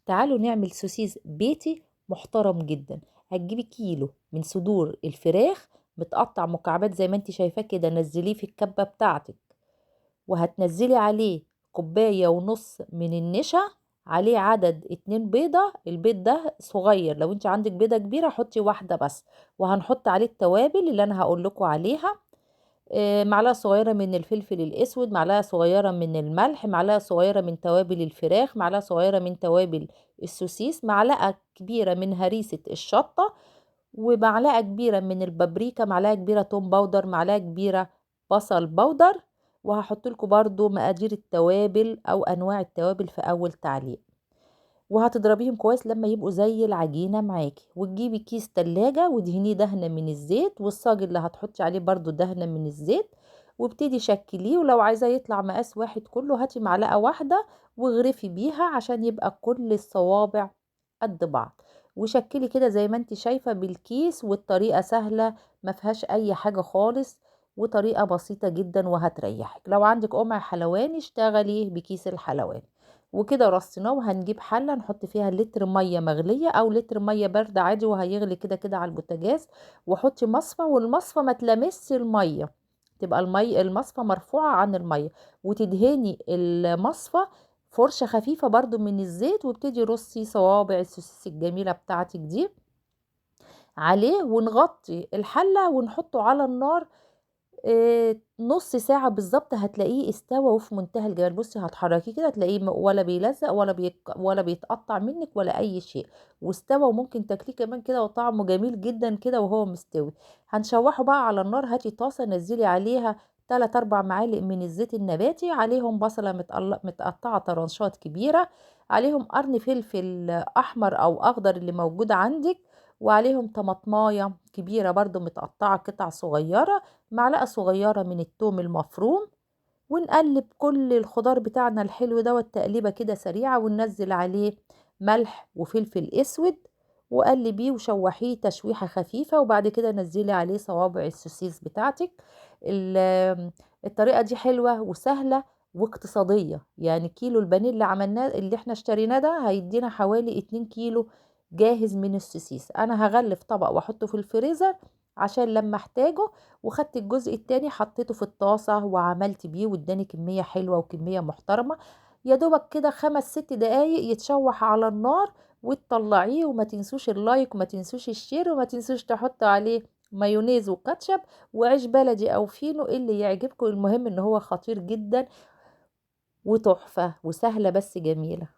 تعالوا نعمل سوسيس بيتي محترم جدا. هتجيبي كيلو من صدور الفراخ متقطع مكعبات زي ما انت شايفاه كده، نزليه في الكبة بتاعتك، وهتنزلي عليه كوباية ونص من النشا، عليه عدد 2 بيضة. البيض ده صغير، لو انت عندك بيضة كبيرة حطي واحدة بس. وهنحط عليه التوابل اللي انا هقول لكم عليها. معلقة صغيرة من الفلفل الأسود، معلقة صغيرة من الملح، معلقة صغيرة من توابل الفراخ، معلقة صغيرة من توابل السوسيس، معلقة كبيرة من هريسة الشطة، ومعلقة كبيرة من البابريكا، معلقة كبيرة توم باودر، معلقة كبيرة بصل باودر. وهحط لكم برضو مقادير التوابل أو أنواع التوابل في أول تعليق. وهتضربيهم كويس لما يبقوا زي العجينة معاكي، وتجيبي كيس تلاجة ودهنيه دهنة من الزيت، والصاج اللي هتحطي عليه برضو دهنة من الزيت، وابتدي شكليه. ولو عايزاه يطلع مقاس واحد كله هاتي معلقة واحدة واغرفي بيها عشان يبقى كل الصوابع قد بعض. وشكلي كده زي ما انت شايفة بالكيس، والطريقة سهلة ما فيهاش اي حاجة خالص، وطريقة بسيطة جدا وهتريحك. لو عندك قمع حلواني اشتغلي بكيس الحلواني. وكده رصيناه، وهنجيب حله نحط فيها لتر ميه مغليه او لتر ميه بارده عادي، وهيغلي كده كده على البوتاجاز. وحطي مصفى، والمصفى ما تلامسش الميه، تبقى المصفى مرفوعه عن الميه. وتدهني المصفى فرشه خفيفه برضو من الزيت، وابتدي رصي صوابع السوسيس الجميله بتاعتك دي عليه، ونغطي الحله ونحطه على النار. نص ساعة بالظبط هتلاقيه استوى وفي منتهى الجمال. بصي هتحركيه كده هتلاقيه ولا بيلزق ولا بيتقطع منك ولا أي شيء، واستوى. وممكن تاكليه كمان كده وطعمه جميل جدا كده وهو مستوي. هنشوحه بقى على النار. هاتي طاسة نزلي عليها 3 4 معالق من الزيت النباتي، عليهم بصلة متقطعة طرنشات كبيرة، عليهم قرن فلفل أحمر أو أخضر اللي موجود عندك، وعليهم طماطمايه كبيرة برضو متقطعة قطع صغيرة، معلقة صغيرة من الثوم المفروم. ونقلب كل الخضار بتاعنا الحلو ده والتقليبة كده سريعة، وننزل عليه ملح وفلفل اسود، وقلبيه وشوحيه تشويحة خفيفة. وبعد كده نزلي عليه صوابع السوسيس بتاعتك. الطريقة دي حلوة وسهلة واقتصادية. يعني كيلو البانيه اللي عملناه اللي احنا اشتريناه ده هيدينا حوالي 2 كيلو جاهز من السوسيس. انا هغلف طبق واحطه في الفريزر عشان لما احتاجه. وخدت الجزء التاني حطيته في الطاسة وعملت بيه، واداني كمية حلوة وكمية محترمة. يا دوبك كده 5 6 دقايق يتشوح على النار وتطلعيه. وما تنسوش اللايك وما تنسوش الشير وما تنسوش تحطوا عليه مايونيز وكاتشب وعيش بلدي او فينو اللي يعجبكم. المهم ان هو خطير جدا وتحفة وسهلة بس جميلة.